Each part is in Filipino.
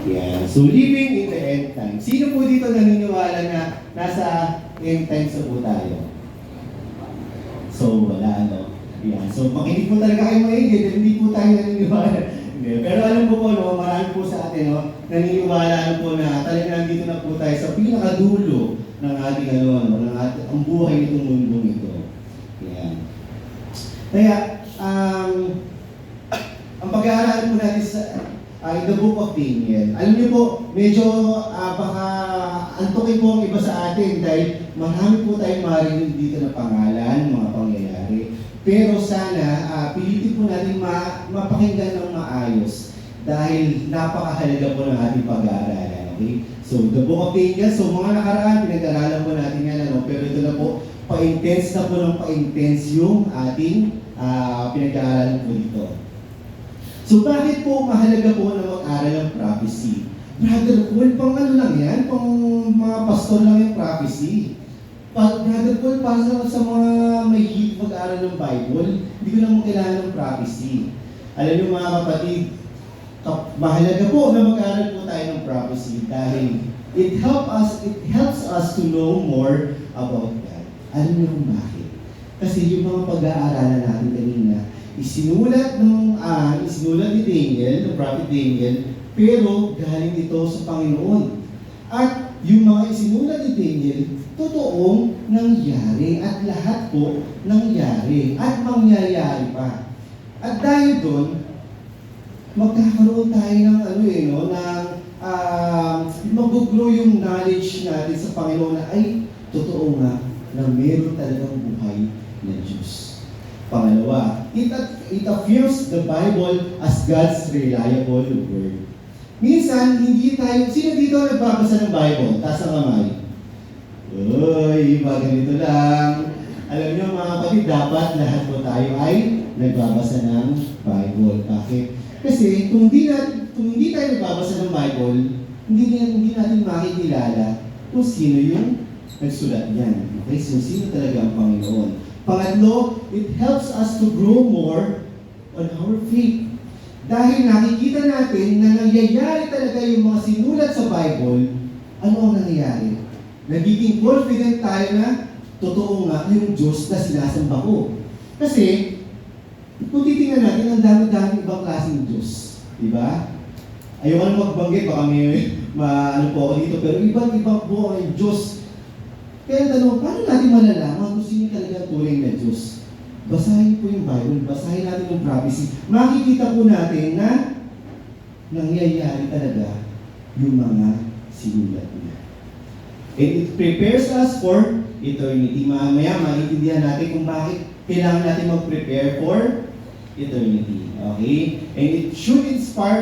Yan. So, living in the end times. Sino po dito naniniwala na nasa end times na po tayo? So, wala, ano? Yan. So, makinig po talaga kayo maigi, hindi po tayo naniniwala. Hindi. Pero alam po po, no, marami po sa atin, no, naniniwala po na talagang nandito na po tayo sa pinakadulo ng ating, ng ating, ang buhay nitong mundong ito. Yan. Kaya, ang pag-aaralan po natin sa in the book of Daniel. Alam niyo po, medyo baka antukin po ang iba sa atin dahil marami po tayong marinig dito na pangalan, mga pangyayari. Pero sana, pilitin po natin mapakinggan ng maayos dahil napakahalaga po ng ating pag-aaralan. Okay? So, the book of Daniel, so mga nakaraan, pinag-aralan po natin yan, pero ito na po, pa-intense na po ng pa-intense yung ating pinag-aaralan po dito. So bakit po mahalaga po na mag-aral ng prophecy? Brother Paul, pang ano lang yan? Pang mga pastor lang yung prophecy. Brother Paul, para sa mga may hit mag-aral ng Bible, hindi ko lang kailangan ng prophecy. Alam niyo mga kapatid, mahalaga po na mag-aral po tayo ng prophecy dahil it helps us to know more about God. Alam niyo kung bakit? Kasi yung mga pag-aaralan natin kanina, isinulat ni Daniel, ng prophet Daniel, pero galing ito sa Panginoon. At yung mga isinulat ni Daniel, totoong nangyari at lahat po nangyari at mangyayari pa. At dahil doon, magkakaroon tayo ng mag-grow yung knowledge natin sa Panginoon na ay totoo nga na meron talagang buhay na Diyos. Pangalawa, it affirms the Bible as God's reliable word. Minsan, hindi tayo, sino dito nagbabasa ng Bible? Taas ang kamay. Uy, iba ganito lang. Alam niyo mga kapatid, dapat lahat po tayo ay nagbabasa ng Bible. Bakit? Kasi kung hindi tayo nagbabasa ng Bible, hindi natin makikilala kung sino yung nagsulat niyan. Okay? So, sino talaga ang Panginoon? Pangatlo, it helps us to grow more on our faith. Dahil nakikita natin na nangyayari talaga yung mga sinulat sa Bible, ano ang nangyayari? Nagiging confident tayo na totoo nga yung Diyos na sinasamba ko. Kasi, kung titingnan natin, ang dami-dami ibang klaseng Diyos. Diba? Ayoko na magbanggit, baka may po ako dito, pero ibang po ang Diyos. Kaya tanong, paano natin malalaman kung sino talaga ang tunay na Diyos? Basahin po yung Bible, basahin natin yung prophecy. Makikita po natin na nangyayari talaga yung mga sinulat niya. And it prepares us for eternity. Mamaya, maintindihan natin kung bakit kailangan natin mag-prepare for eternity. Okay? And it should inspire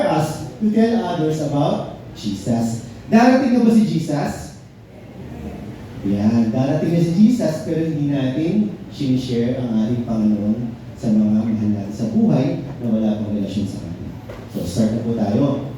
us to tell others about Jesus. Darating na ba si Jesus? Yan, darating na si Jesus pero hindi natin sinishare ang ating Panginoon sa mga mahal natin sa buhay na wala pang relasyon sa Kanya. So, start na po tayo.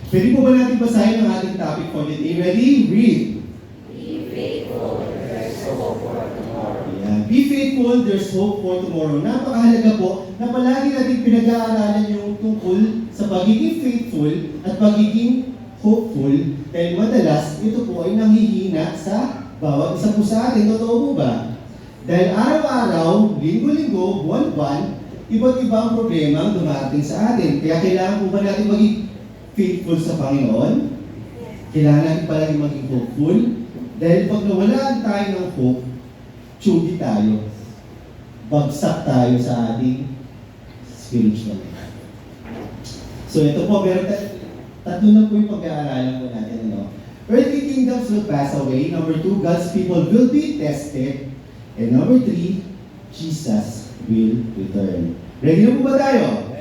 Pwede po ba natin basahin ang ating topic for today? Ready? Read. Be faithful, there's hope for tomorrow. Yan. Be faithful, there's hope for tomorrow. Napakahalaga po na palagi natin pinag-aaralan yung tungkol sa pagiging faithful at pagiging hopeful dahil madalas ito po ay nanghihina sa bawat isa po sa atin. Totoo po ba? Dahil araw-araw, linggo-linggo, buwan-buwan, iba't iba ang problema ang dumating sa atin. Kaya kailangan po ba natin maging faithful sa Panginoon? Kailangan natin palagi maging hopeful. Dahil pag nawalaan tayo ng hope, tsugi tayo. Bagsak tayo sa ating spiritual life. So ito po, meron tatlo na po yung pag-aaralan po natin. Earthly kingdoms will pass away. Number 2, God's people will be tested. And number 3, Jesus will return. Ready na po ba tayo?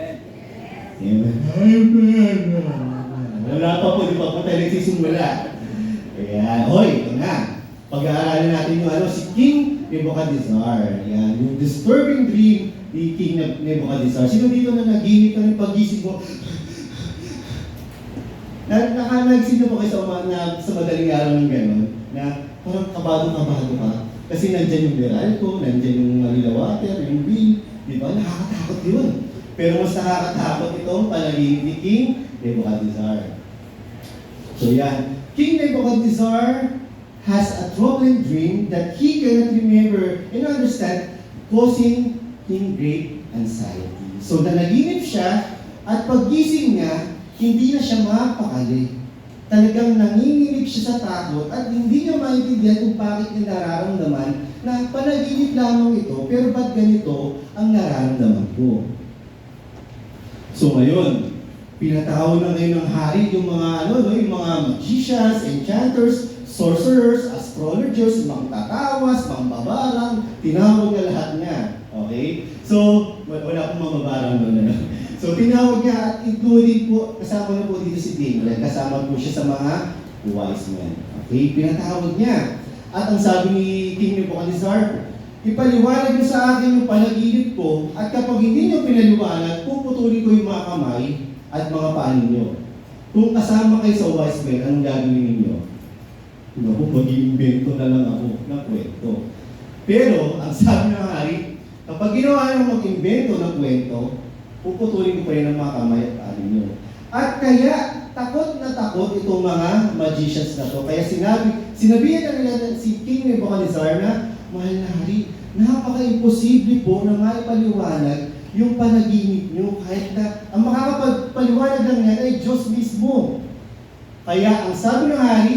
Amen. Amen. Wala pa po, di pa po tayo nagsisimula. Kaya, hoy, ito na. Pag-aaralan natin yung si King Nebuchadnezzar. Ayan, yung disturbing dream ni King Nebuchadnezzar. Sino dito na naginip na ng pag-gising mo? Nakanagising na po kayo sa madaling araw ng gano'n, na parang kabado ka. Kasi nandyan yung Meralco, nandyan yung Manila Water, yung Bill, di ba? Nakakatakot yun. Pero mas nakakatakot itong panaginip ni King Nebuchadnezzar. So yan, King Nebuchadnezzar has a troubling dream that he cannot remember and understand, causing him great anxiety. So nanaginip siya, at paggising niya, hindi na siya mapakali. Talagang nanginginig siya sa takot at hindi niya maintindihan kung bakit niya nararamdaman na panaginip lamang ito, pero ba't ganito ang nararamdaman ko? So ngayon, pinatawag na ngayon ng hari yung mga yung mga magicians, enchanters, sorcerers, astrologers, mga tatawas, mga babarang, tinawag na lahat niya. Okay? So, wala pong mga babarang doon. So, tinawag niya at including po, kasama na po dito si Daniel, kasama po siya sa mga wise men. Okay? Pinatawag niya. At ang sabi ni King Nebuchadnezzar, ipaliwanag niyo sa akin yung panaginip ko, at kapag hindi niyo pinaliwanag, puputulin ko yung mga kamay at mga paa ninyo. Kung kasama kayo sa wise men, anong gagawin ninyo? Naku, mag-iimbento na lang ako ng kwento. Pero, ang sabi ng hari, kapag ginawa niyo mag-imbento ng kwento, puputulin ko pa rin ang mga kamay at paa ninyo. At kaya, takot na takot itong mga magicians na to. Kaya sinabihan na nila si King Nebuchadnezzar na, mahal na hari, napaka-imposible po na maipaliwanag yung panaginip nyo kahit na ang makakapagpaliwanag lang yan ay Diyos mismo. Kaya ang sabi ng hari,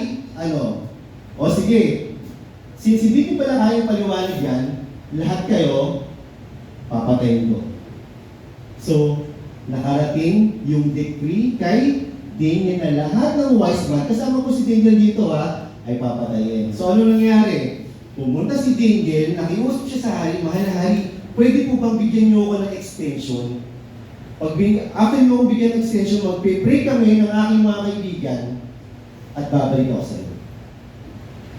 o sige, since hindi ko pala kaya paliwanag yan, lahat kayo, papatayin ko. So, nakarating yung decree kay Daniel na lahat ng wise man, kasama ko si Daniel dito ay papatayin. So, ano nangyari? Pumunta si Daniel, nakiusap siya sa hari, mahal na hari, pwede po bang bigyan niyo ako ng extension? After niyo ako bigyan ng extension, magpe-pray kami ng aking mga kaibigan at babalik ako sa iyo.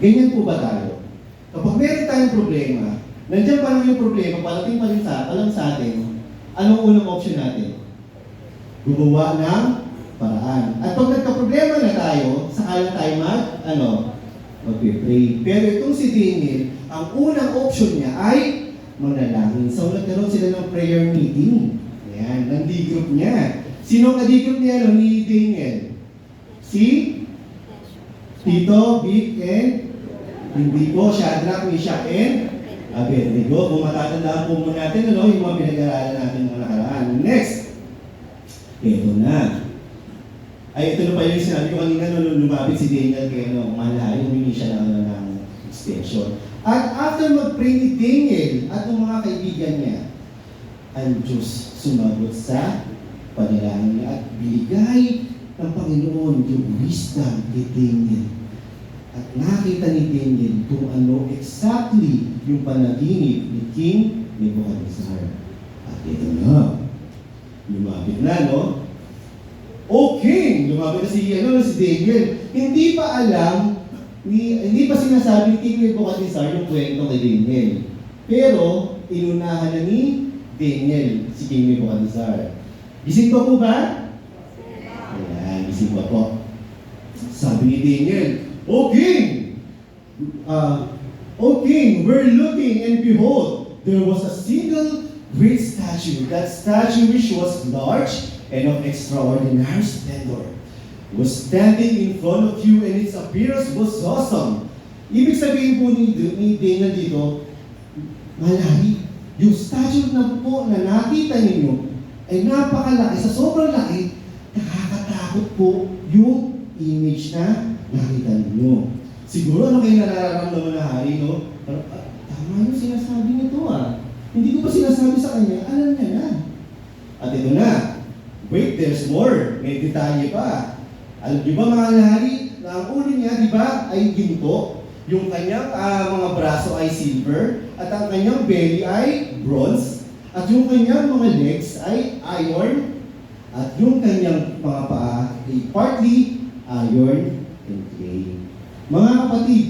Ganyan po ba tayo? Kapag meron tayong problema, nandiyan pa lang yung problema, palating pa lang sa atin, anong unang option natin? Gumawa ng paraan. At pag nagka-problema na tayo, saka lang tayo magpe-pray. Pero itong si Daniel, ang unang option niya ay manalangin. So nagkaroon sila ng prayer meeting. Ayan, ng D-group niya. Sino ang D-group niya ni Daniel? Si Tito, Vic, and hindi po, Shadrach, Meshach, and Abednego. Kung matatandaan po muna natin, yung mga pinag-aralan natin mga nakaraan. Next, ito na. Ito na pa yung sinabi ko kanina nung lumapit si Daniel kay Malay, humingi siya ng extension. At after mag-pray ni Daniel at ng mga kaibigan niya, ang Diyos sumagot sa panalangin niya at binigay ng Panginoon yung wisdom kay Daniel. At nakita ni Daniel kung ano exactly yung panaginip ni King Nebuchadnezzar. At ito na, lumapit na, O King! Lumapit na si Daniel. Hindi pa sinasabi ni King Nebuchadnezzar yung kwento kay Daniel. Pero, inunahan na ni Daniel si King Nebuchadnezzar. Gising pa po ba? Ayan, gising pa po. Sabi ni Daniel, O King! O King, we're looking and behold, there was a single great statue. That statue which was large and of extraordinary splendor was standing in front of you, and its appearance was awesome. Ibig sabihin po ni Daniel dito, malaki, yung statue na po na nakita ninyo ay napakalaki, sa sobrang laki, nakakatakot po yung image na nakita ninyo. Siguro ano kayo nararamdaman na hari, tama yung sinasabi nito Hindi ko pa sinasabi sa kanya, alam niya na. At ito na, wait, there's more. May detalye pa. Alam niyo ba mga hari, na ang ulo niya, di ba, ay ginto. Yung kanyang mga braso ay silver. At ang kanyang belly ay bronze. At yung kanyang mga legs ay iron. At yung kanyang mga paa ay partly iron and clay. Mga kapatid,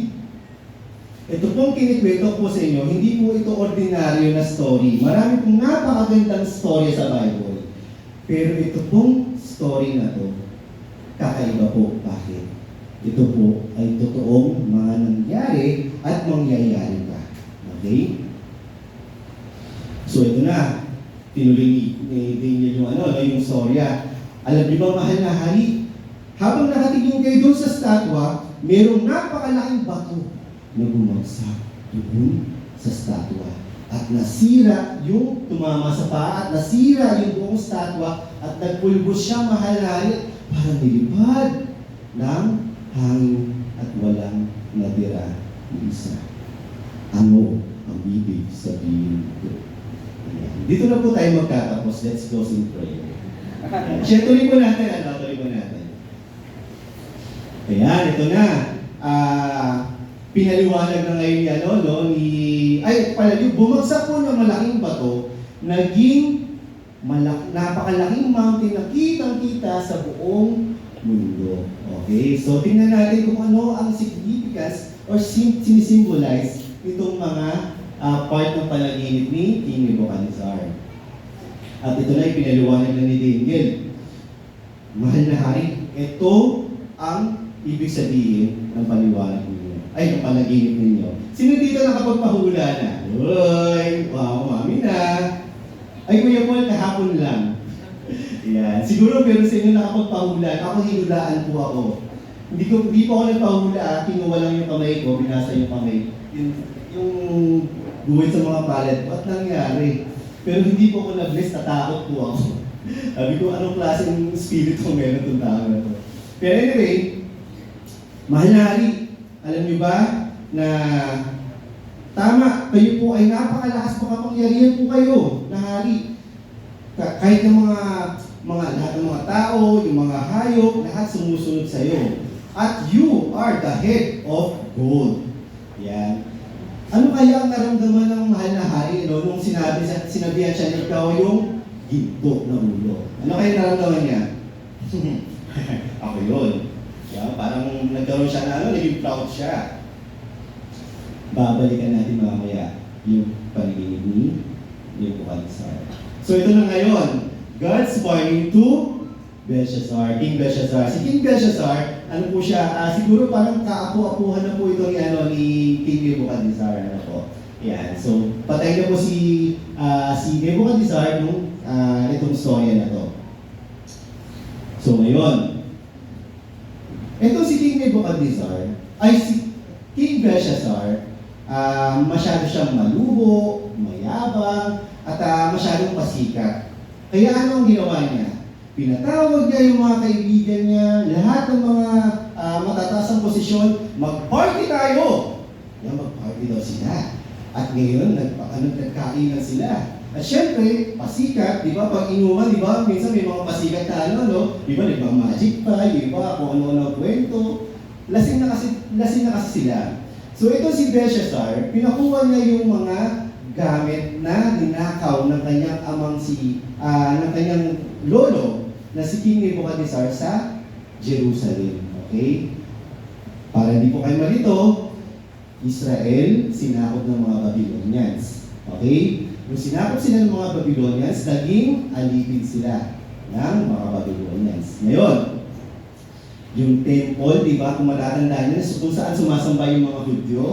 ito pong kinikwento po sa inyo, hindi po ito ordinaryo na story. Marami pong napakagandang story sa Bible. Pero ito pong story na to, kakaiba po. Bakit? Ito po ay totoong mga nangyari at mangyayari pa. Okay? So ito na. tinuloy ni Daniel yung yung storya. Alam niyo ba, mahal na hari, habang nakatingin kayo doon sa statwa, merong napakalaking bato na bumagsak doon sa statwa. At nasira yung tumama sa paa, at nasira yung buong statwa, at nagpulbos siya, mahal na hari, parang nilipad ng hangin at walang natira ni isa. Ano ang ibig sabihin ito? Dito na po tayo magtatapos. Let's close in prayer. Share, tuloy mo natin. Tuloy mo natin. Ayan, ito na. Pinaliwanag na ngayon bumagsak po ng malaking bato, naging napakalaking mountain na kitang-kita sa buong mundo. Okay, so tingnan natin kung ano ang significance or sinisimbolize itong mga part ng panaginip ni King Nebuchadnezzar. At ito na pinaliwanag na ni Daniel. Mahal na hari, ito ang ibig sabihin ng paliwanag ninyo. Ng panaginip ninyo. Sino dito nakapagpahula na? Uy, wow, mami na. Ay, Kuya Paul, kahapon lang. Yan. Siguro pero sa inyo nakapagpahula. Ako hinulaan po ako. Hindi po ako nagpahula. Kinuha lang yung kamay ko, binasa yung kamay. Yung guhit sa mga palet, ba't nangyari? Pero hindi po ako na-bless, natakot po ako. Sabi ko, anong klaseng spirito meron itong tao na to? Pero anyway, mahal na hari, alam niyo ba na tama, kayo po ay napakalakas makapangyarihan po kayo na hari. Kahit ng lahat ng mga tao, yung mga hayop, lahat sumusunod sa iyo. At you are the head of gold. Yan. Ano kaya ang naramdaman ng mahal na hari nung sinabihan siya na ikaw yung ginto na ulo? Ano kaya naramdaman niya? Ako yun. Yeah, parang nagkaroon siya na naging proud siya. Babalikan natin mamaya yung panaginip ni Nebuchadnezzar. So ito na ngayon, God's warning to Belshazzar, King Belshazzar. Si King Belshazzar, ano po siya, siguro parang kaapu-apuhan na po ito ni King Nebuchadnezzar. Yan. So, patay na po si Nebuchadnezzar nung itong storya na to. So, ngayon, ito si King Nebuchadnezzar, si King Belshazzar, masyado siyang maluho, mayabang, at masyadong pasikat. Kaya ano ang ginawa niya? Pinatawag niya yung mga kaibigan niya, lahat ng mga matataas ang posisyon, mag-party tayo! Yan, mag-party daw sila. At ngayon, nagkainan sila. At syempre, pasikat, di ba, pag inuman, di ba, minsan may mga pasikat na di ba, nagmamagic pa, di ba, kung ano-ano kwento. Lasing na kasi sila. So ito si Belshazzar, pinakuha niya yung mga gamit na ninakaw ng kanyang ng kanyang lolo na si King Nebuchadnezzar sa Jerusalem. Okay? Para hindi po kayo malito, Israel sinakop ng mga Babylonians. Okay? Nung sinakop sila ng mga Babylonians, naging alipin sila ng mga Babylonians. Ngayon, yung temple, di ba, kung matatandaan nyo, kung saan sumasamba yung mga Hudyo,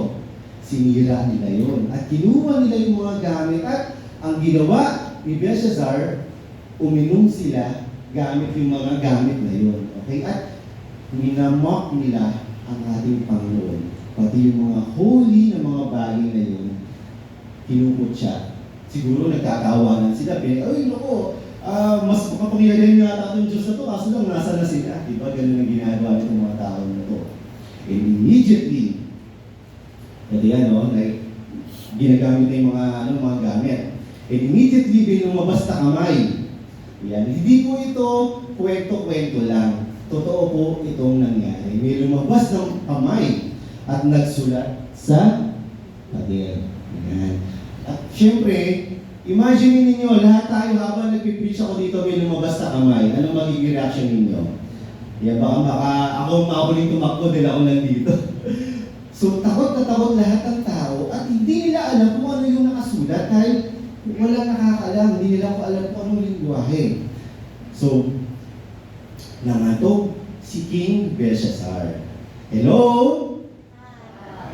sinira nila yun. At kinuha nila yung mga gamit. At ang ginawa ni Belshazzar, uminom sila gamit yung mga gamit na yun. Okay? At minamok nila ang ating Panginoon. Pati yung mga holy na mga bagay na yun, kinupot siya. Siguro nagkakawanan sila. Ay, naku, mas makapangyarihan nga itong Diyos na to, kaso lang nasa na sila. Diba? Ganun ang ginagawa nitong mga tao na to. And immediately, kasi ginagamit na yung mga gamit. And immediately, may lumabas na kamay. Yan. Hindi po ito kwento-kwento lang. Totoo po itong nangyari. May lumabas ng kamay at nagsulat sa pader. Yan. At syempre, imagine ninyo, lahat tayo habang nagpipreach ako dito, may lumabas na kamay. Anong magiging reaction ninyo? Yan, baka ako makabuling tumakbo dahil ako nandito. So, takot na takot lahat ng tao at hindi nila alam kung ano yung nakasulat dahil walang nakakaalam, hindi nila alam kung anong lingwahe. So, nangatog si King Belshazzar. Hello?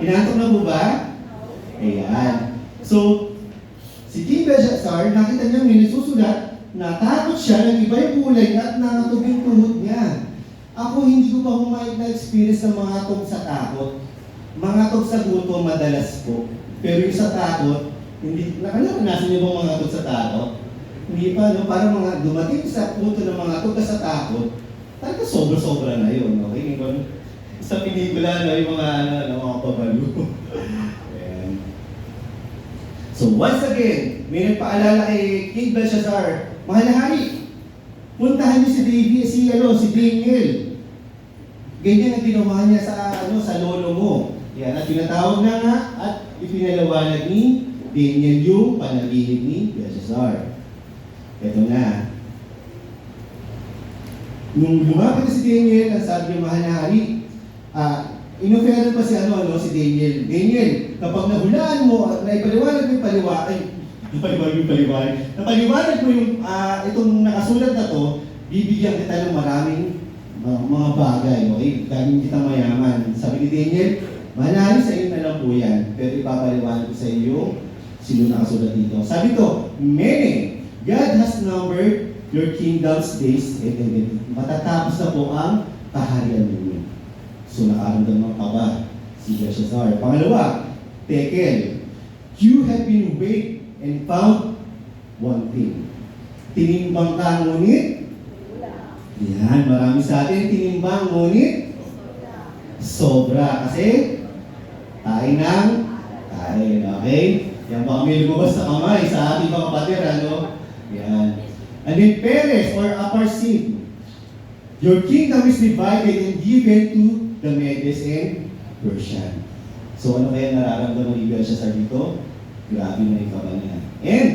Inaantok na po ba? Ayan. So, Si King Belshazzar, nakita niya may nagsusulat, natakot siya, nag-iba yung kulay niya at nangatog yung tuhod niya. Ako hindi ko pa humayag na-experience ng mga tog sa takot. Mga tog sa gutom madalas po. Pero yung sa takot, hindi, nakalanasan niyo ba mga tog sa takot? Hindi pa, no? Parang mga dumating sa punto ng mga tog sa takot, talaga sobra-sobra na yun, okay? Sa pelikula, no, yung mga pabalo. Ayan. So once again, may nagpaalala kay King Belshazzar, mahal na hari, puntahan niyo si Daniel. Ganyan ang ginawa niya sa lolo mo. Yan, at pinatawag na nga at ipinalawanag ni Daniel yung panaginip ni Belshazzar. Ito na. Nung lumapit si Daniel, ang sabi niya, mahal na hari, inoferan pa si Daniel. Daniel, kapag nahulaan mo at naipaliwanag mo yung napaliwanag mo yung itong nakasulat na to, bibigyan kita ng maraming mga bagay, okay? Gagawin kita mayaman. Sabi ni Daniel, manali sa iyo na lang po yan, pero ipapaliwanag ko sa iyo yung sino nakasulat dito. Sabi to, many, God has numbered your kingdom's days, and matatapos na po ang kaharian ninyo. So nakaramdaman pa ba si Belshazzar? Pangalawa, Tekel, you have been weighed and found one thing. Tinimbang ka ngunit? Yan, marami sa atin tinimbang ngunit? Sobra. Kasi tayo ng tayo, okay? Yan baka may lumabas sa kamay sa ating mga kapatid, ano? Yan. And then Peres or Aparsin, your kingdom is divided and given to the Medes and Persian. So ano kaya nararamdaman ni Belshazzar dito? Grabe na yung kaba niya. And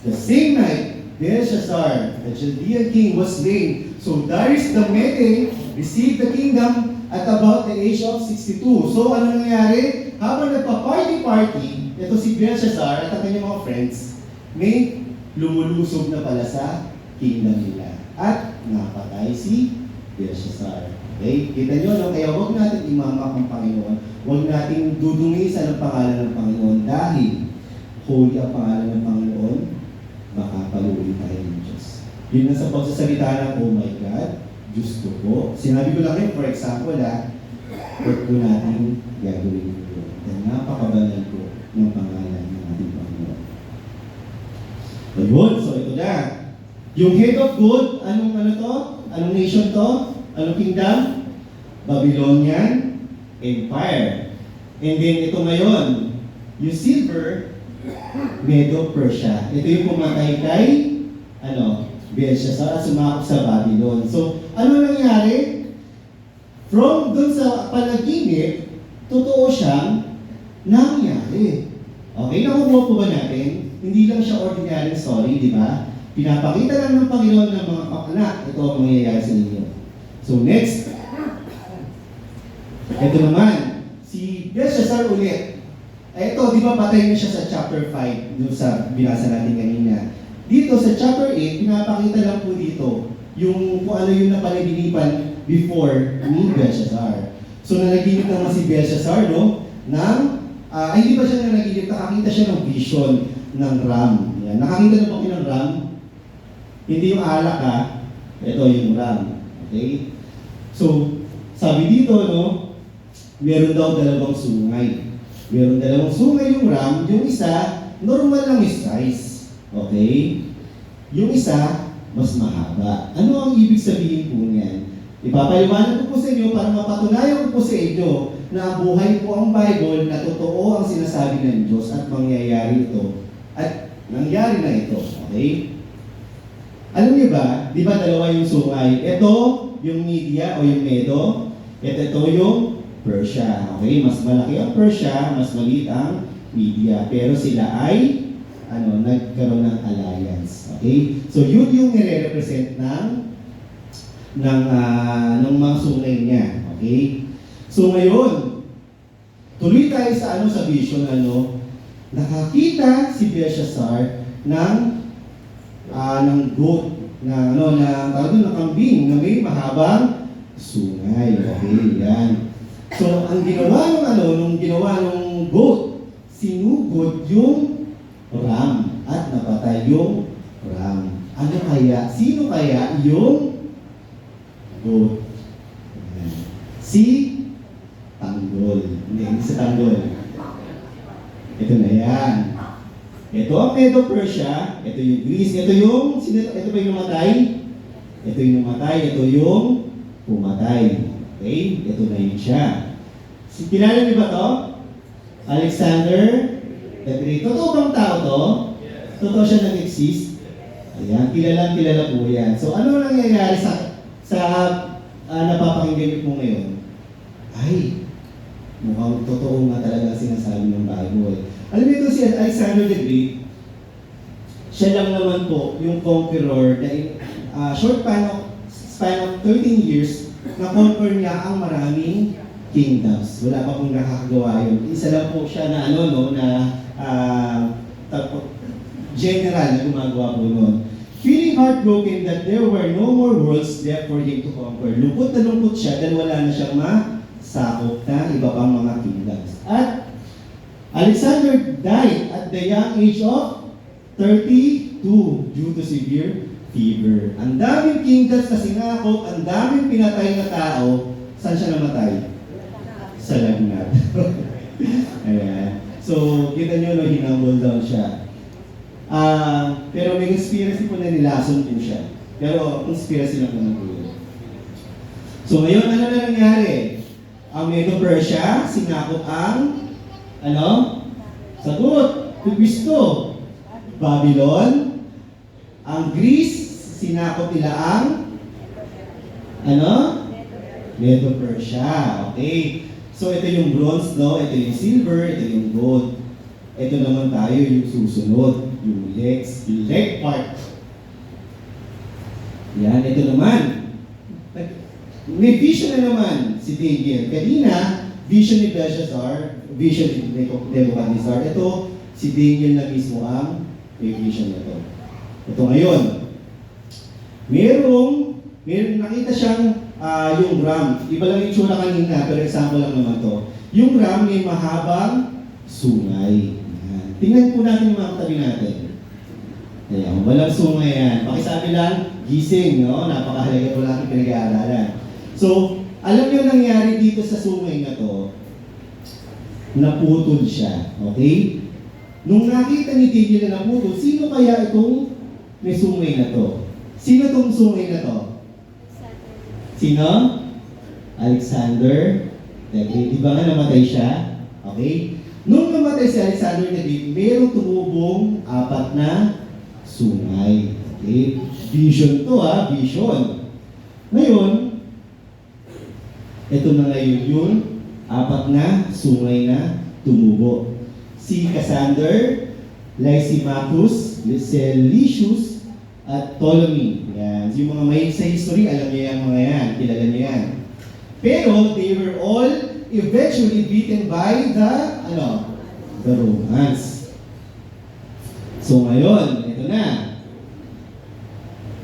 the same night, Belshazzar, the Chaldean king, was slain. So Darius the Mede received the kingdom at about the age of 62. So ano nangyari? Habang nagpa-party, ito si Belshazzar at ang kanyang mga friends, may lumulusog na pala sa kingdom nila. At napatay si Belshazzar. Okay? Kita nyo, no? Kaya huwag natin imamak ang Panginoon. Huwag natin dudungisan ang pangalan ng Panginoon dahil holy ang pangalan ng Panginoon, makapaluwi tayo ng Diyos. Yun na sa pagsasalita ng, oh my God, Diyos ko po. Sinabi ko lang yun, for example, huwag po natin gagawin ito. Dahil napakabanal po ng pangalan ng ating Panginoon. Ayun, so ito na. Yung head of gold, anong nation to? Anong kingdom? Babylonian Empire. And then ito ngayon, yung silver, Medo-Persia. Ito yung pumatay kay Belshazzar at sumakop sa Babylon. So, ano nangyari? From dun sa panaginip, totoo siyang nangyari. Okay, nakukuha po ba natin? Hindi lang siya ordinary story, di ba? Pinapakita lang ng Panginoon ng mga anak, ito ang mangyayari sa inyo. So next, ito naman, si Belshazzar ulit. Ito, di ba patay na siya sa chapter 5, doon sa binasa natin kanina. Dito sa chapter 8, pinapakita lang po dito yung kung ano yung napanaginipan before ni Belshazzar. So nanaginip naman si Belshazzar, no? Hindi ba siya nanaginip? Nakakita siya ng vision ng ram. Yan. Nakakita na ba kayo ng ram? Hindi yung alak ha. Ito yung ram. Okay? So, sabi dito, no? Meron daw dalawang sungay. Meron dalawang sungay yung ram. Yung isa, normal lang yung size. Okay? Yung isa, mas mahaba. Ano ang ibig sabihin po niyan? Ipapaliwanag ko po sa inyo para mapatunayan ko po sa inyo na ang buhay po ang Bible na totoo ang sinasabi ng Diyos at mangyayari ito. At nangyari na ito. Okay? Alam niyo ba, di ba dalawa yung sungay? Ito, yung Media o yung Medo. Ito yung Persia. Okay? Mas malaki ang Persia, mas maliit ang Media. Pero sila ay nagkaroon ng alliance. Okay? So yun yung nire-represent ng mga sungay niya. Okay? So ngayon, tuloy tayo sa vision, nakakita si Belshazzar ng goat, ng kambing na may mahabang sungay. Okay, yan. So ang ginawa nung goat, sinugod yung ram. at napatay yung ram. Ano kaya? Sino kaya yung goat? Ayan. Si Tanggol. Hindi si Tanggol. Ito na yan. Ito ang Medo-Persia, ito yung Greece, ito ba yung namatay? Ito yung namatay, ito yung pumatay. Okay? Ito na yun siya. Kilala niyo ba to? Alexander the Great. Totoo bang tao to? Totoo siya nag-exist? Ayan, kilala po yan. So ano nangyayari sa napapakinggan mo ngayon? Ay, mukhang totoo nga talaga sinasabi ng Bible. Alam niyo ito si Alexander the Great, siya lang naman po yung conqueror na short span of 13 years na conquer niya ang maraming kingdoms. Wala pa pong nakakagawa yun. Isa lang po siya na general na gumagawa po noon. Feeling heartbroken that there were no more worlds left for him to conquer. Lungkot na lungkot siya dahil wala na siyang masakop na iba pang mga kingdoms. At Alexander died at the young age of 32 due to severe fever. Ang daming kingdoms na sinakop, ang daming pinatay na tao. Saan siya namatay? Sa lagnat. Ayan. So, kita nyo, hinambol down siya. Pero may conspiracy po na nilason po siya. Pero conspiracy lang naman po yun. So, ngayon, ano na nangyari? Ang Medo-Persia, sinakop ang sagot, Kristo. Babylon, ang Greece, sinakop nila ang Medo-Persia. Okay. So ito yung bronze, no? Ito yung silver, ito yung gold. Ito naman tayo yung susunod, yung legs, yung leg part. Yan, ito naman. May vision na naman si Daniel. Kanina, vision ni Belshazzar, vision ni Nebuchadnezzar. Ito, si Daniel na mismo ang may vision na ito. Ito ngayon, merong nakita siyang yung ram. Iba lang yung tsura kanina, pero example lang naman to. Yung ram may mahabang sungay. Ayan. Tingnan po natin yung mga katabi natin. Ayan, walang sungay yan. Pakisabi lang, gising, no? Napakahalaga po natin pinag-aaralan. So, alam niyo nangyari dito sa sungay na to, naputol siya. Okay? Nung nakita ni Daniel na naputol, sino kaya itong may sungay na to? Sino itong sungay na to? Sino? Alexander the Great. Di ba nga namatay siya? Okay? Nung namatay si Alexander the Great, mayroong tumubong 4 na sungay. Okay? Vision to vision. Ngayon, ito na ngayon yung 4 na sungay na tumubo. Si Cassander, Lysimachus, Seleucus, at Ptolemy. Yan. Yung mga may sa history, alam niyo yung mga yan. Kilala niyo yan. Pero, they were all eventually beaten by the Romans. So ngayon, ito na.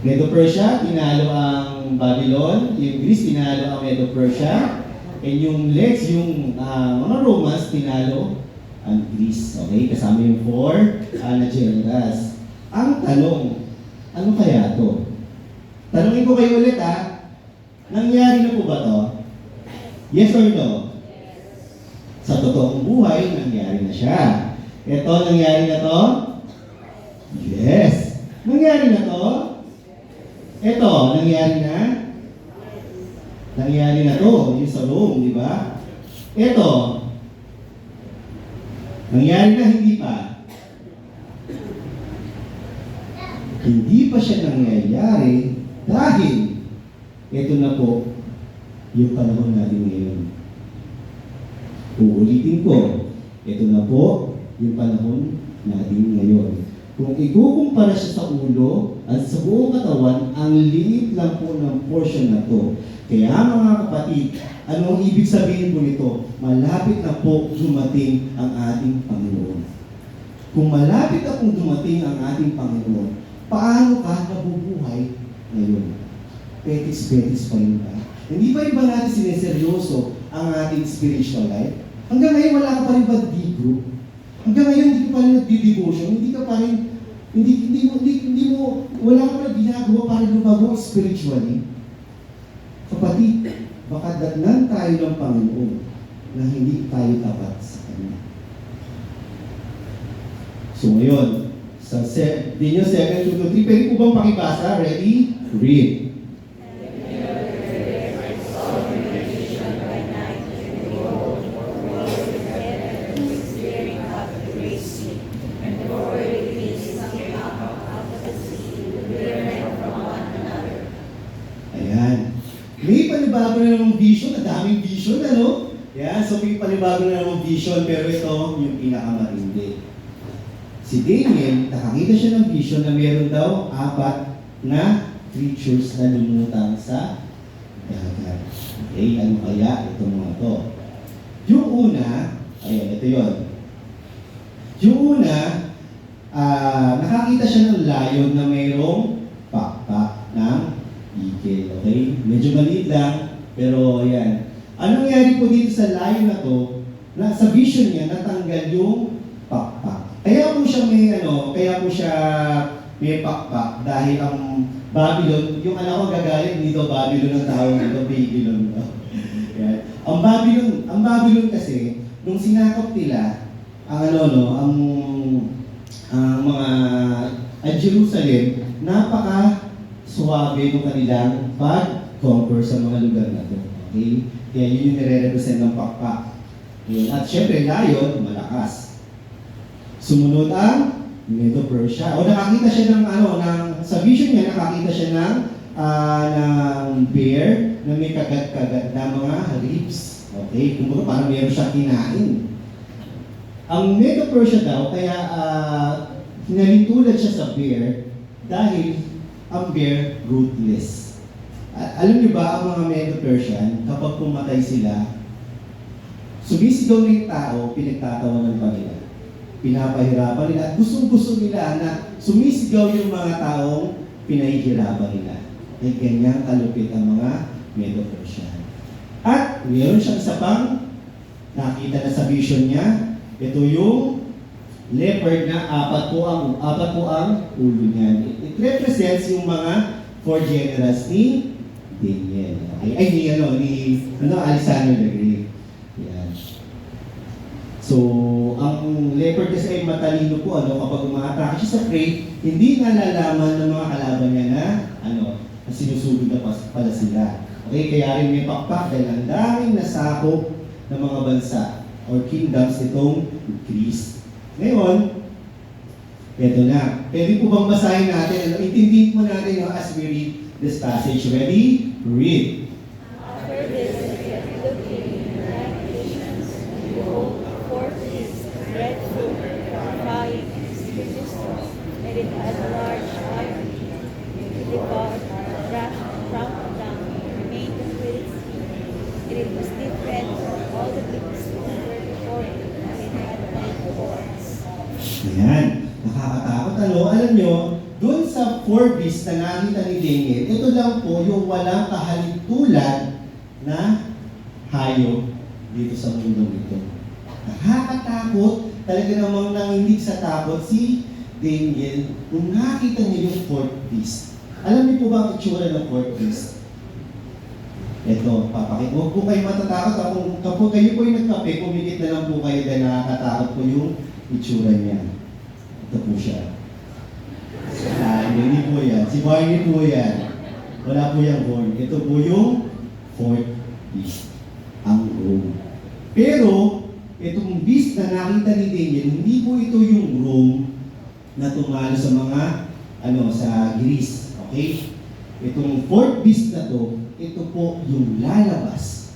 Medo-Persia, tinalo ang Babylon. Yung Greece, tinalo ang Medo-Persia. And yung legs, yung mga Romans, tinalo ang Greece. Okay? Kasama yung 4 na generals. Ang tanong, ano kaya to? Tanungin ko kayo ulit nangyari na po ba to? Yes or no? Sa totoong buhay, nangyari na siya. Ito, nangyari na to? Yes. Nangyari na to? Ito, nangyari na? Nangyari na to, yung sa Rome, di ba? Ito, nangyari na, hindi pa. Hindi pa siya nangyayari dahil ito na po yung panahon natin ngayon. Uulitin ko, ito na po yung panahon natin ngayon. Kung ikukumpara siya sa ulo at sa buong katawan, ang liit lang po ng portion na to. Kaya mga kapatid, anong ibig sabihin po nito? Malapit na po dumating ang ating Panginoon. Kung malapit na pong dumating ang ating Panginoon, paano ka nabubuhay ngayon? Petis-petis pa rin ba? Hindi pa rin ba natin sineseryoso ang ating spiritual life? Hanggang ngayon wala ka pa rin ba D-group? Hanggang ngayon hindi ka pa rin nagdi-devotion? Hindi ka pa rin Hindi mo, wala ka na ginagawa para lumago spiritually. Kapatid, baka datnan tayo ng Panginoon na hindi tayo tapat sa Kanya. So ngayon, sa Daniel 7:2-3, pwede po bang pakibasa? Ready? Read. Ayan. May panibago na namang vision, ang daming vision, ano? Yan, so may panibago na namang vision, pero ito yung pinakamatindi. Si Daniel, nakakita siya ng vision na meron daw 4 na creatures na lumutang sa dagat. Okay, ano kaya itong mga to? Yung una, ayan, ito yun. Yung una, nakakita siya ng lion na mayroong pakpak ng eagle. Okay? Medyo maliit lang, pero ayan. Anong nangyari po dito sa lion na to, na sa vision niya, natanggal yung pakpak. Kaya po siya may pakpak dahil ang Babylon, yung anak ko gagalit dito, Babylon ang tawag dito, Babylon. Yan. Ang Babylon kasi, nung sinakop nila, ang Jerusalem, napaka-suwabe ng kanilang pag-conquer sa mga lugar na to. Okay? Kaya yun yung nire-represent ng pakpak. Yun. At syempre, lion, malakas. Sumunod ang Medo-Persia. O nakakita siya sa vision niya, nakakita siya ng bear na may kagat-kagat na mga ribs. Okay? Kumbaga parang meron siyang kinain. Ang Medo-Persia daw, kaya hinalintulad siya sa bear dahil ang bear ruthless. Alam niyo ba ang mga Medo-Persian, kapag pumatay sila, sumisigaw na yung tao, pinagtatawanan pa nila. Pinapahirapan nila at gustong-gusto nila na sumisigaw yung mga taong pinahihirapan nila. Ay ganyan kalupit ang mga Medo-Persian. At mayroon siyang isa pang nakita na sa vision niya. Ito yung leopard na apat po ang ulo niya. It represents yung mga 4 generals ni Daniel. Okay? Ay, ni Alexander the Great. Yan. So, ang leopard kasi ay matalino po, kapag umatake siya sa prey, hindi nalalaman ng mga kalaban niya na sinusugod na pala sila. Okay, kaya rin may pakpak dahil ang daming nasakop ng mga bansa or kingdoms itong Greece. Ngayon, eto na. Pwede po bang basahin natin? Intindihin po natin as we read this passage. Ready? Read. After this, looking at visions, behold, a fourth beast, dreadful, terrifying, and sinister, and it had a large iron teeth. It devoured, trampled down, remained with its feet, and it was different from all the beasts that were before it, and it had 9 horns. Ayan. Nakakatakot. Alam nyo, doon sa 4 beasts na nakita ni Daniel, ito lang po yung walang kahalintulad na hayop dito sa mundo nito. Nakakatakot. Talaga namang nanginig sa takot si Daniel kung nakita niya yung 4th beast. Alam niyo po ba ang itsura ng 4th beast? Ito, papakita. Huwag po kayo matatakot. Kapag kayo po yung nagkape, pumikit na lang po kayo dahil nakakatakot po yung itsura niya. Ito po siya. Hindi po yan. Si Barney po yan. Wala po yung horn. Ito po yung 4th beast. Ang Rome. Pero, itong beast na nakita ni Daniel, hindi po ito yung Rome na tumalo sa mga, sa Greece. Okay? Itong 4th beast na to, ito po yung lalabas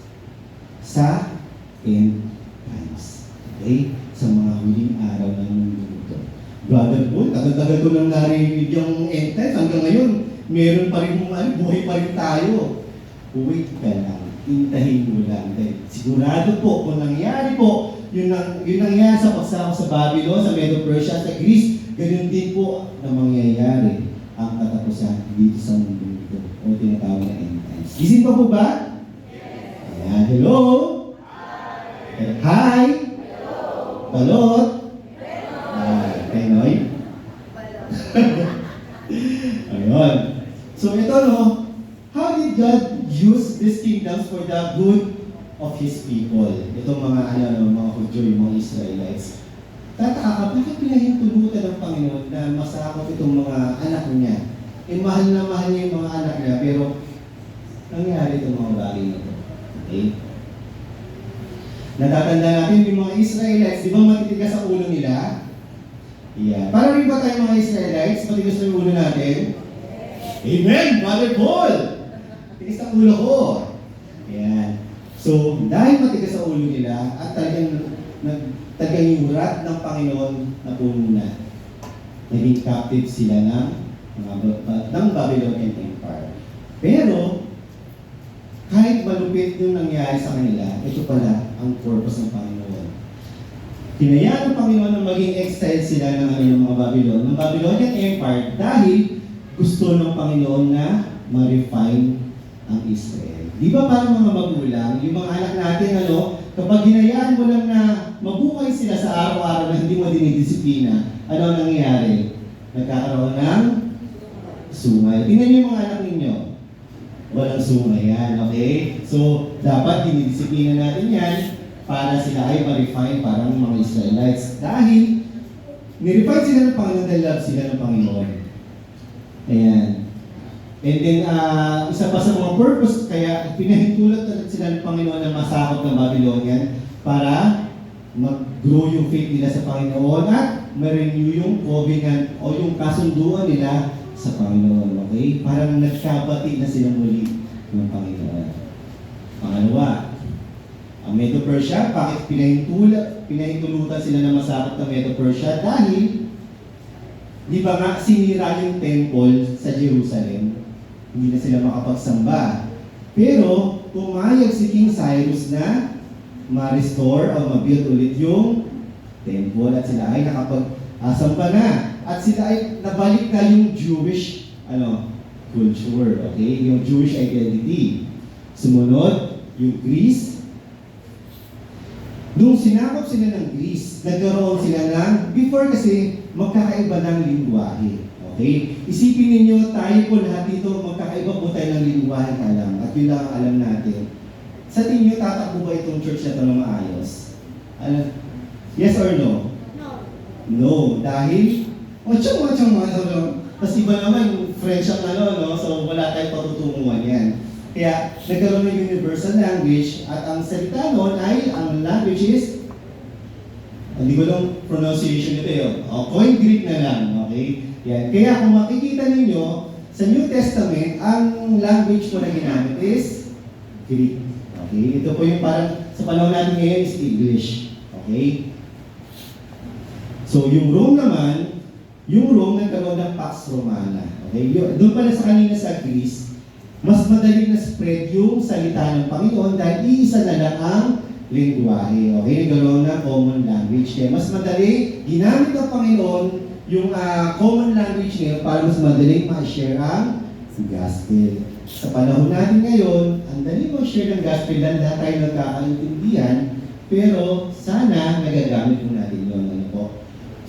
sa end times. Okay? Sa mga huling araw ng mundo ito. Brother Paul, tagal-tagal ko nang narinig yung end times. Hanggang ngayon, meron pa rin buhay pa rin tayo. Wait ka lang. Intahin mo lang. Sigurado po, kung nangyari po, yun nangyari sa pagsama sa Babylon, sa Medo-Persia, sa Greece, ganun din po na mangyayari ang katapusan dito sa mundo ito. O tinatawag na end times. Gising pa po ba? Yes. Ayan, hello? Hi! Hi! Hello? Balot? Penoy? happens for the good of His people. Itong mga mga Hudyo, yung mga Israelites. Tataka ka, bakit pinahintulutan ng Panginoon na masakop itong mga anak niya? Mahal na mahal niya yung mga anak niya, pero nangyari itong mga bagay na ito. Okay? Natatanda natin yung mga Israelites, di ba matitigas sa ulo nila? Yeah. Para rin ba tayo mga Israelites, matigas na yung ulo natin? Amen! Brother Paul! Tigas ang ulo ko. Ayan. So, dahil matigas sa ulo nila, at talagang yung wrath ng Panginoon na puno na, naging captive sila ng Babylonian Empire. Pero, kahit malupit yung nangyari sa kanila, ito pala ang purpose ng Panginoon. Hinayaan ng Panginoon na maging exile sila ng mga ng Babylonian Empire dahil gusto ng Panginoon na ma-refine ang Israel. Di ba parang mga magulang, yung mga anak natin, kapag hinayaan mo lang na mabuhay sila sa araw-araw na hindi mo dinidisiplina, ano ang nangyayari? Nagkakaroon ng sungay. Tingnan niyo yung mga anak ninyo. Walang sungay yan, okay? So, dapat dinidisiplina natin yan para sila ay ma-refine parang mga Israelites. Dahil, ni-refine sila ng Panginoon dahil love sila ng Panginoon. Ayan. And then, isa pa sa mga purpose, kaya pinahintulot talaga sila ng Panginoon na masakop ng Babylonian para mag-grow yung faith nila sa Panginoon at ma-renew yung covenant o yung kasunduan nila sa Panginoon. Okay? Parang nagkabati na sila muli ng Panginoon. Pangalawa, ang Medo-Persia, bakit pinahintulutan sila na masakop ng Medo-Persia? Dahil, di ba nga, sinira yung temple sa Jerusalem. Hindi na sila makapagsamba. Pero, pumayag si King Cyrus na ma-restore o ma-build ulit yung temple at sila ay nakapag-samba na. At sila ay nabalik na yung Jewish culture. Okay? Yung Jewish identity. Sumunod, yung Greece. Nung sinakop sila ng Greece, nagkaroon sila ng, before kasi, magkakaiba ng lingwahe. Okay? Isipin ninyo, tayo po lahat dito, magkakaiba po tayo ng lingwahe alam. At yun lang ang alam natin. Sa tingin nyo, tatakbo ba itong church na ito na maayos? Yes or no? No. No. Dahil, tapos iba naman, French ang so wala tayong patutunguhan yan. Kaya, nagkaroon ng universal language at ang salita noon ay, ang language is, hindi ko lang pronunciation nito yun. Koine Greek na lang, okay? Yan. Kaya kung makikita ninyo, sa New Testament, ang language po na ginamit is Greek. Okay? Ito po yung parang, sa panahon natin ngayon is English. Okay? So, yung Rome naman, nagkaroon ng Pax Romana. Okay? Doon pala sa kanina sa Greece, mas madaling na-spread yung salita ng Panginoon dahil iisa na lang ang lingwahe. Okay? Nagkaroon ng common language. Kaya mas madali, ginamit ng Panginoon yung common language niya para mas madaling ma-share ang gospel. Sa panahon natin ngayon, ang dali mo-share ng gospel dahil lahat tayo nagkakaintindihan, pero sana nagagamit mo natin yun.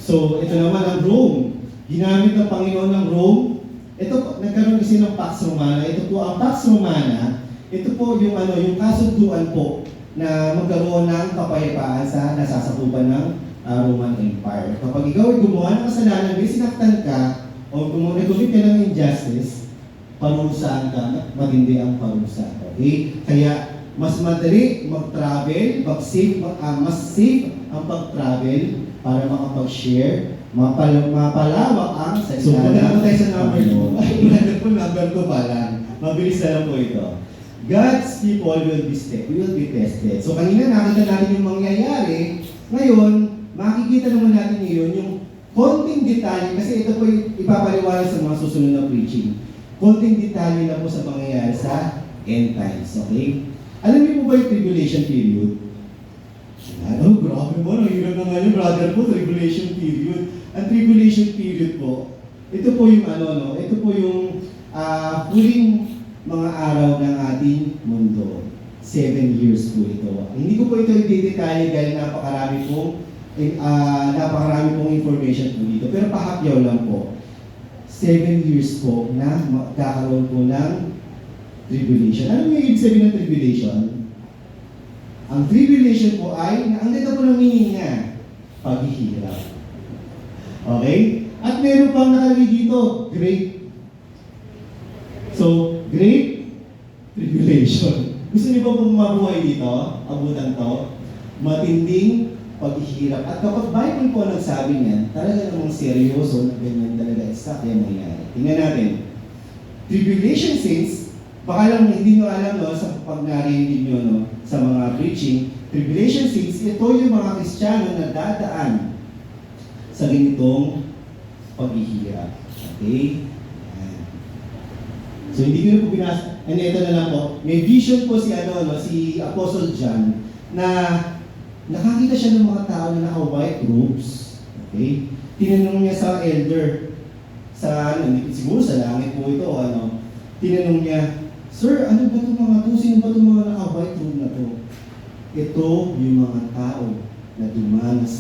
So, ito naman ang Rome. Ginamit ng Panginoon ng Rome. Ito, nagkaroon kasi ng Pax Romana. Ito po, ang Pax Romana, ito po yung yung kasunduan po na magkaroon ng kapayapaan sa nasasakupan ng Roman Empire. Kapag ikaw ay gumawa ng kasalanan, may sinaktan ka, o nagumit ka ng injustice, parusaan ka, matindi ang parusa. Okay? Kaya, mas madali mag-travel, mas safe ang pag-travel para makapag-share, mapalawak ang salita. So, magandang tayo sa number 2. Ay, magandang po number 2 pala. Mabilis na lang po ito. God's people will be tested. So, kanina nakita natin yung mangyayari. Ngayon, makikita naman natin ngayon yung konting detalye, kasi ito po ipapaliwanag sa mga susunod na preaching. Konting detalye na po sa mangyayari sa end times. Okay? Alam niyo po ba yung tribulation period? Grabe mo, nahirap na nga yung brother po, tribulation period. Ang tribulation period po, ito po yung ito po yung huling mga araw ng ating mundo. 7 years po ito. Hindi ko po ito i-detalye dahil napakarami pong information po dito. Pero pahapyaw lang po. 7 years po na magkakaroon po ng tribulation. Ano yung ibig sabihin ng tribulation? Ang tribulation po ay, ang ganda po ng meaning niya, paghihirap. Okay? At meron pang nakalagay dito, great. So, great tribulation. Gusto niyo ba pong mabuhay dito? Abutan to? Matinding paghihirap. At kapag Bible po nagsabi niyan, talaga namang seryoso na ganyan talaga exact yung mangyayari. Tingnan natin. Tribulation saints, baka lang hindi nyo alam no, sa pag narinig nyo no, sa mga preaching, tribulation saints, ito yung mga Kristiyano na dadaan sa ganitong paghihirap. Okay? Ayan. So hindi ko na po binasa. And ito na lang po. May vision po si si Apostle John na nakakita siya ng mga tao na naka-white robes. Okay? Tinanong niya sa elder sa siguro sa langit po ito tinanong niya, "Sir, ano ba itong mga to? Sino ba itong mga naka-white robe na to?" Ito yung mga tao na dumanas.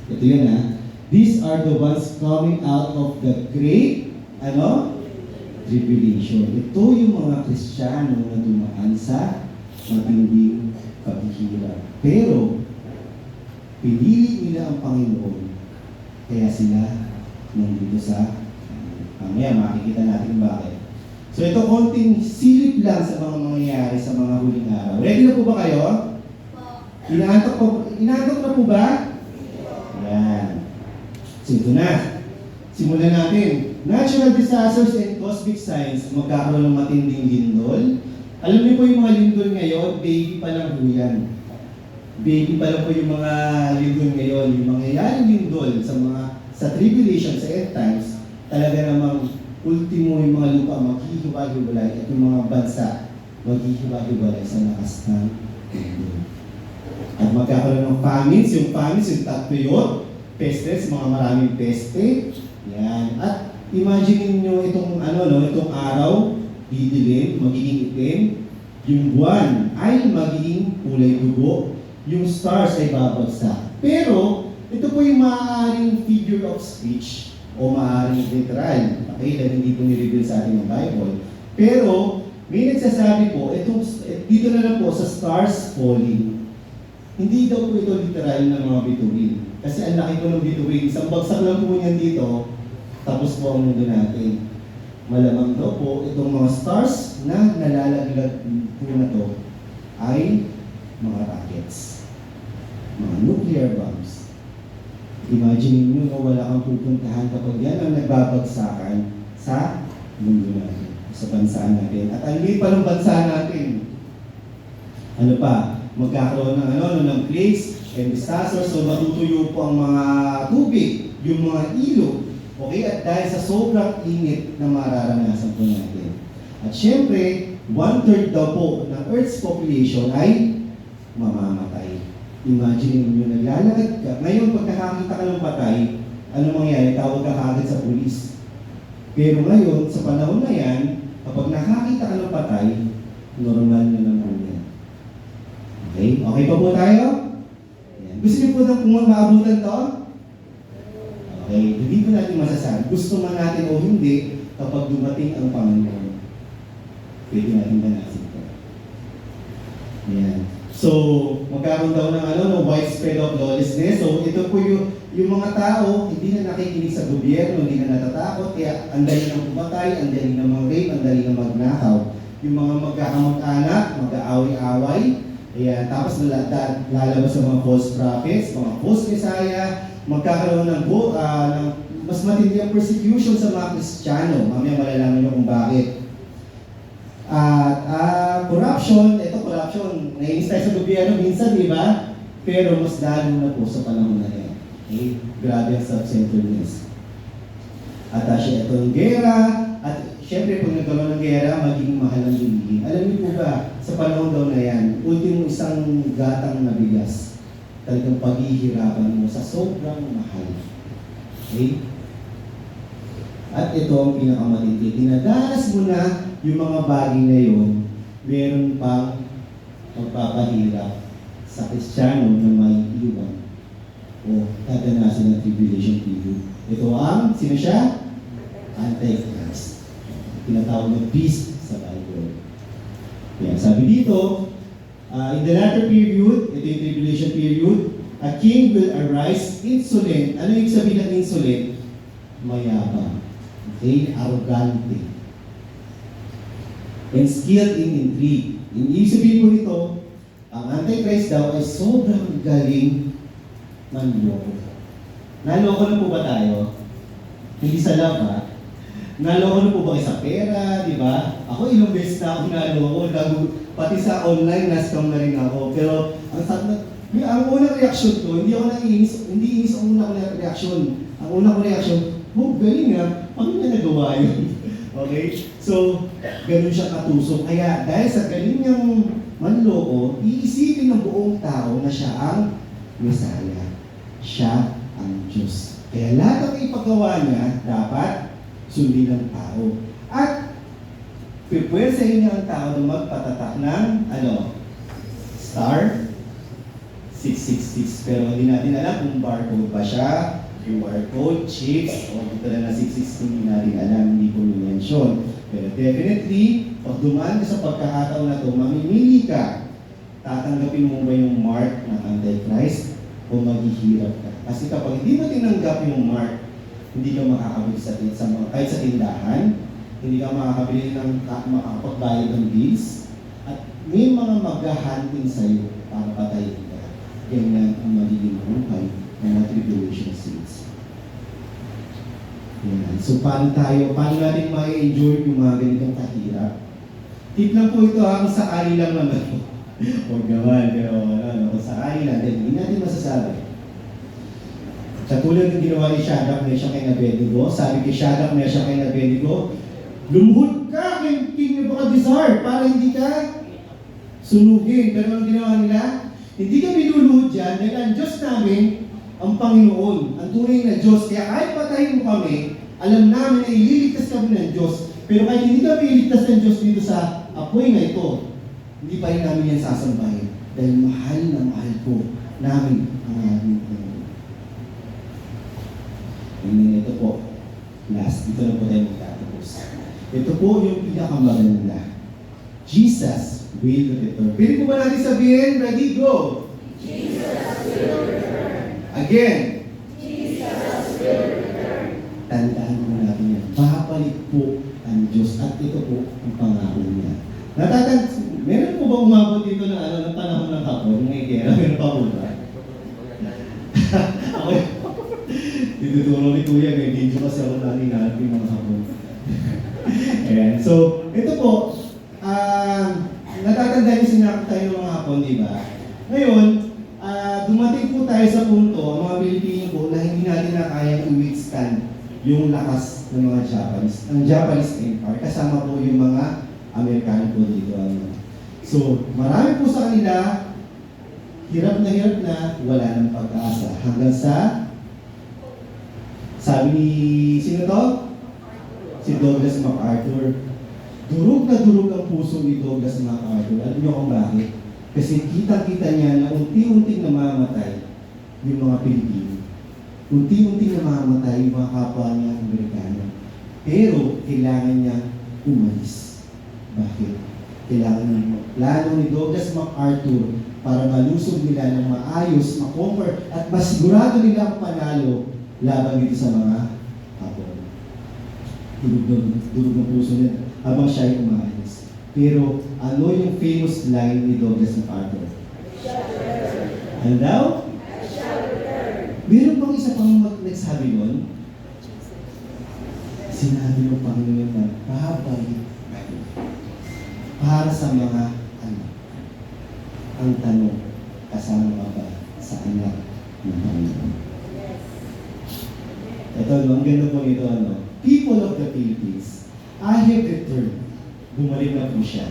Ito yan These are the ones coming out of the great tribulation. Ito yung mga Kristiyano na dumaan sa matinding paghihirap. Pero pinili nila ang Panginoon, kaya sila nandito sa mamaya makikita natin bakit. So ito konting silip lang sa mga mangyayari sa mga huling araw. Ready na po ba kayo? Inaantok na po ba? Yan. So ito na. Simulan natin. Natural disasters and cosmic signs, magkakaroon ng matinding lindol. Alam niyo po yung mga lindol ngayon, baby pa lang po yan. Baby pa lang po yung mga lindol ngayon. Yung mangyayaring lindol sa tribulation, sa end times, talaga namang ultimo yung mga lupa maghihiwa-hiwalay at yung mga bansa maghihiwa-hiwalay sa lakas ng lindol. At magkakaroon ng famines, yung tatlo yun, pestes, mga maraming peste. Yan. At imagine niyo itong araw, didilim, magiging itim, yung buwan ay magiging kulay dugo, yung stars ay babagsak. Pero, ito po yung maaaring figure of speech o maaaring literal. Okay, dahil hindi po nireveal sa atin ng Bible. Pero, may nagsasabi po, dito na lang po sa stars falling. Hindi daw po ito literal ng mga bituin. Kasi ang laki po ng bituin. Isang bagsak lang po niyan dito, tapos po ang mundo natin. Malamang daw po, itong mga stars na nalalaglag po na to ay mga rockets. Mga nuclear bombs. Imagine nyo na wala kang pupuntahan kapag yan ang nagbabagsakan sa mundo natin, sa bansa natin. At ang liit pa ng bansa natin. Ano pa? Magkakaroon ng plagues and disasters, so matutuyo po ang mga tubig, yung mga ilog. Okay? At dahil sa sobrang init na mararanasan po natin. At syempre, 1/3 daw po ng Earth's population ay mamamatay. Imagine nyo, naglalakad ka. Ngayon, pagkakakita ka ng patay, ano mangyayari? Tawag ka kagad sa pulis. Pero ngayon, sa panahon na yan, kapag nakakita ka ng patay, normal na lang po yan. Okay? Okay pa po tayo? Ayan. Gusto niyo po na kung maabutan to? Okay? Hindi po natin masasabi. Gusto man natin o hindi, kapag dumating ang Panginoon, pwede natin banasin ito. Ayan. So, magkaroon daw ng widespread of lawlessness. So, ito po yung mga tao, hindi na nakikinig sa gobyerno, hindi na natatakot, kaya ang dali ng pumatay, ang dali ng mga rape, ang dali ng magnakaw. Yung mga magkakamag-anak, mag-aaway-away, ayan, tapos lalabas ng mga false prophets, mga false messiah, magkakaroon ng mas matindi ang persecution sa mga Kristiyano. Mamaya malalaman nyo kung bakit. At corruption, naiinis tayo sa gobyerno minsan, di ba? Pero mas lalo na po sa panahon na yan. Okay? Grabe ang self-centeredness. At ito ang gera, at syempre pag nagkaroon ng gera, magiging mahal ang bilihin. Alam niyo po ba, sa panahon daw na yan, ultimo isang gatang na bigas, talagang paghihirapan mo sa sobrang mahal. Okay? At ito ang pinakamatindi. Dinadanas mo na yung mga bagay na yun, meron pang magpapahirap sa Kristiyano na may iwan o dadanasin ng tribulation period. Ito ang, sino siya? Antichrist. Tinatawag na beast sa Bible. Yeah, sabi dito, in the latter period, ito yung tribulation period, a king will arise insolent. Ano yung sabihin ng insolent? Mayabang. Okay? Arrogante. And skilled in intrigue. Yung ibig sabihin po nito, ang Antichrist daw ay sobrang galing manloko. Naloko na po ba tayo? Hindi sa love, ha? Naloko na po ba kayo sa pera, di ba? Ako ilang beses na ako naloko, pati sa online, na-scam na rin ako. Pero ang unang reaksyon ko, hindi inis ang unang reaksyon. Ang unang reaksyon, galing nga, paano niya nagawa yun? Okay? So, ganun siya katusok. Kaya dahil sa galing niyang manloko, iisipin ng buong tao na siya ang Mesaya. Siya ang Diyos. Kaya lahat ng ipagawa niya, dapat sundin ng tao. At pipwersahin niya ang tao na magpatatak ng, star 666. Pero hindi natin alam kung barcode ba siya, QR code, chips, o dito na 666, hindi natin alam, hindi ko mention. Pero definitely, pag dumaan ka sa pagkakataon na ito, mamimili ka. Tatanggapin mo ba yung mark ng Antichrist o maghihirap ka? Kasi kapag hindi mo tinanggap yung mark, hindi ka makakabili kahit sa tindahan, hindi ka makakabili ng makakapagbayad ng bills, at may mga maghahunting sa'yo para patayin ka. Ganyan ang magiging buhay ng tribulation saints. Yan. So paano natin ma-enjoy yung mga ganitong kahirap? Tip lang po ito, kung sakali lang naman. Huwag naman, pero kung sakali lang, hindi natin masasabi. Katulad ng ginawa ni Shadrach, Meshach, and Abednego, sabi kay Shadrach, Meshach, and Abednego, lumuhod ka kay King Nebuchadnezzar para hindi ka sunugin. Pero ang ginawa nila, hindi kami luluhod dyan dahil ang Diyos namin, ang Panginoon, ang tunay na Diyos. Kaya kahit patayin mo kami, alam namin na ililigtas kami ng Diyos. Pero kahit hindi kami ililigtas ng Diyos dito sa apoy na ito, hindi pa rin namin yan sasambahin. Dahil mahal na mahal po namin ang aming Panginoon. And then ito po, last, dito na po tayo magtatapos. Ito po yung pinakamaganda. Jesus will return. Pwede po ba natin sabihin, ready, go? Jesus will return. Again. Jesus will return. Tandaan mo natin yan. Babalik po ang Diyos at ito po ang pangako niya. Meron po ba umabot dito na ng panahon ng hapon? Ng ikera, meron pa po ba? Ako ituturo ni Kuya, may video kasi ako natin natin mga hapon. Ayan. So, ito po, natatanda yung sinakot tayo ng mga hapon, di ba? Ngayon, dumating po tayo sa punto, ang mga Pilipino po, na hindi natin na kayang i-withstand yung lakas ng mga Japanese. Ang Japanese Empire, kasama po yung mga Amerikano po dito. So, marami po sa kanila, hirap na, wala ng pag-asa. Hanggang sa, sabi ni, sino to? Si Douglas MacArthur. Durog na durog ang puso ni Douglas MacArthur. Alam niyo kung bakit? Kasi kita-kita niya na unti-unting namamatay yung mga Pilipino. Unti-unting namamatay yung mga kapwa niya Amerikano. Pero, kailangan niya umalis. Bakit? Kailangan niya plano ni Douglas MacArthur para malusog nila ng maayos, makomfort, at masigurado nila ang panalo laban dito sa mga hapon. Durog ng puso niya habang siya ay umaayos. Pero ano yung famous line ni Douglas MacArthur? Ano daw? Meron bang isa pang nagsabi nun? Sinabi ng Panginoon na babalik para sa mga anak. Ang tanong, kasama ba sa anak ng Panginoon? Ito, ang ganda po nito, People of the Philippines, I have returned. Bumalik na po siya.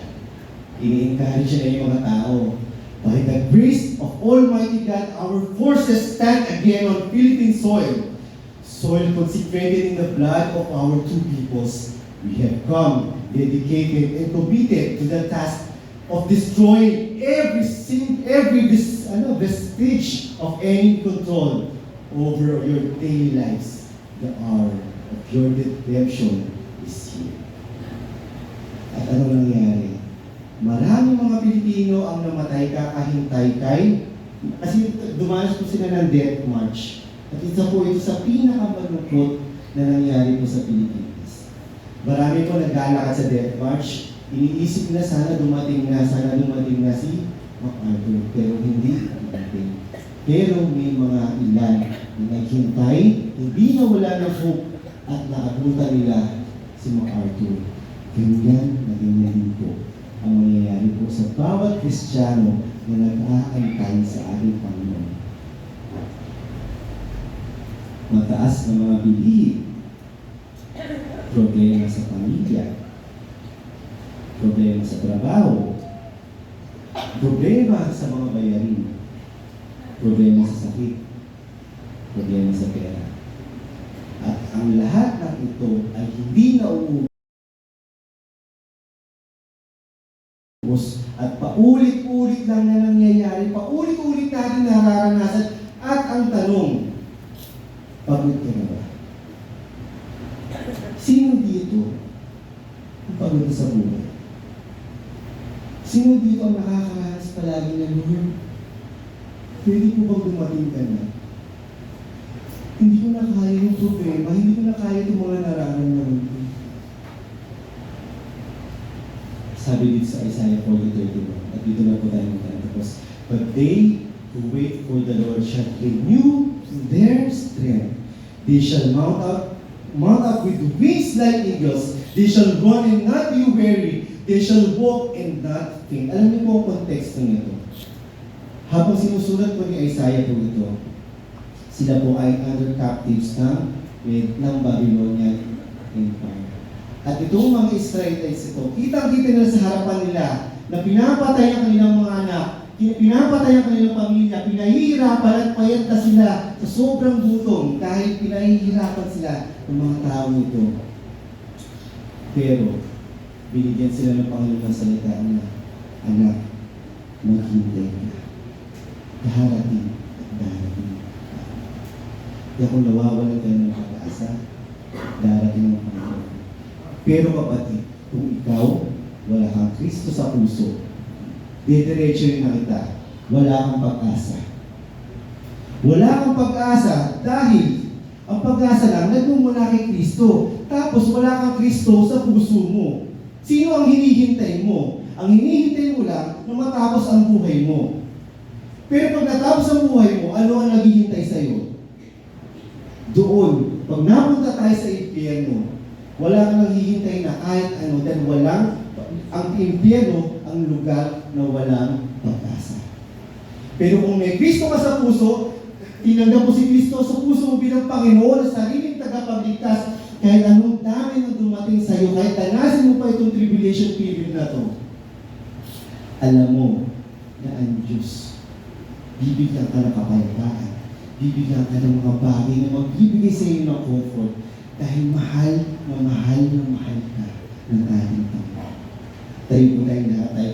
Ini-encourage siya na yung mga tao. By the grace of Almighty God, our forces stand again on Philippine soil. Soil consecrated in the blood of our two peoples. We have come, dedicated and committed to the task of destroying every vestige of any control over your daily lives. The hour of your redemption is here. At ano nangyari? Maraming mga Pilipino ang namatay kakahintay kay, kasi dumanas po sila ng death march. At isa po ito sa pinakamalungkot na nangyari po sa Pilipinas. Marami po naglalakad sa death march, iniisip na sana dumating na si MacArthur, pero hindi dumating. Pero may mga ilan na naghintay, hindi na wala ng hope at naabutan nila si MacArthur. Ganyan na ganyan din po ang mangyayari po sa bawat Kristiyano na nag-aantay sa ating Panginoon. Mataas na mga bilihin, problema sa pamilya, problema sa trabaho, problema sa mga bayarin, problema sa sakit, problema sa pera. At ang lahat ng ito ay hindi nauubos at paulit-ulit lang na nangyayari, paulit-ulit natin nararanasan. At ang tanong, pagod ka na ba? Sino dito ang pagod na sa buhay? Sino dito ang nakakaranas palagi na, Lord, pwede po bang dumating ka na? Hindi ko na kaya yung problema, hindi ko na kaya itong mga nararamdaman ko. Sabi dito sa Isaiah 40:31, at dito na po tayo magtatapos. But they who wait for the Lord shall renew their strength. They shall mount up with wings like eagles. They shall run and not be weary. They shall walk and not faint. Alam niyo po ang konteksto nito. Habang sinusulat po ni Isaiah po ito, sila po ay under captives ng Babylonian Empire. At itong mga Israelites ito, kitang-kita nila sa harapan nila na pinapatay ang kanilang mga anak, pinapatay ang kanilang pamilya, pinahihirapan at payat sila sa sobrang gutom dahil pinahihirapan sila ng mga tao ito. Pero, binigyan sila ng Panginoon ng salita na, anak, maghintay ka. Darating at darating. Kaya kung nawawalan kayo ng pag-asa, darating ang Panginoon. Pero kapatid, kung ikaw, wala kang Kristo sa puso, didiretso rin na kita, wala kang pag-asa. Wala kang pag-asa dahil ang pag-asa lang nagmumula kay Kristo. Tapos wala kang Kristo sa puso mo. Sino ang hinihintay mo? Ang hinihintay mo lang na matapos ang buhay mo. Pero pag natapos ang buhay mo, ano ang naghihintay sa'yo? Doon, pag napunta tayo sa impyerno, wala kang naghihintay na kahit ano dahil ang impyerno ang lugar na walang pag-asa. Pero kung may Kristo ka sa puso, tinanggap mo si Kristo sa puso mo bilang Panginoon na sariling tagapagligtas, kahit anong dami na dumating sa iyo, kahit tanasin mo pa itong tribulation period na to, alam mo na ang Diyos, bibigyan ka ng kapayapaan, bibigyan ka ng mga bagay na magbibigay sa iyo ng comfort, dahil mahal na mahal ka ng ating Panginoon. Tayo po tayo lahat, tayo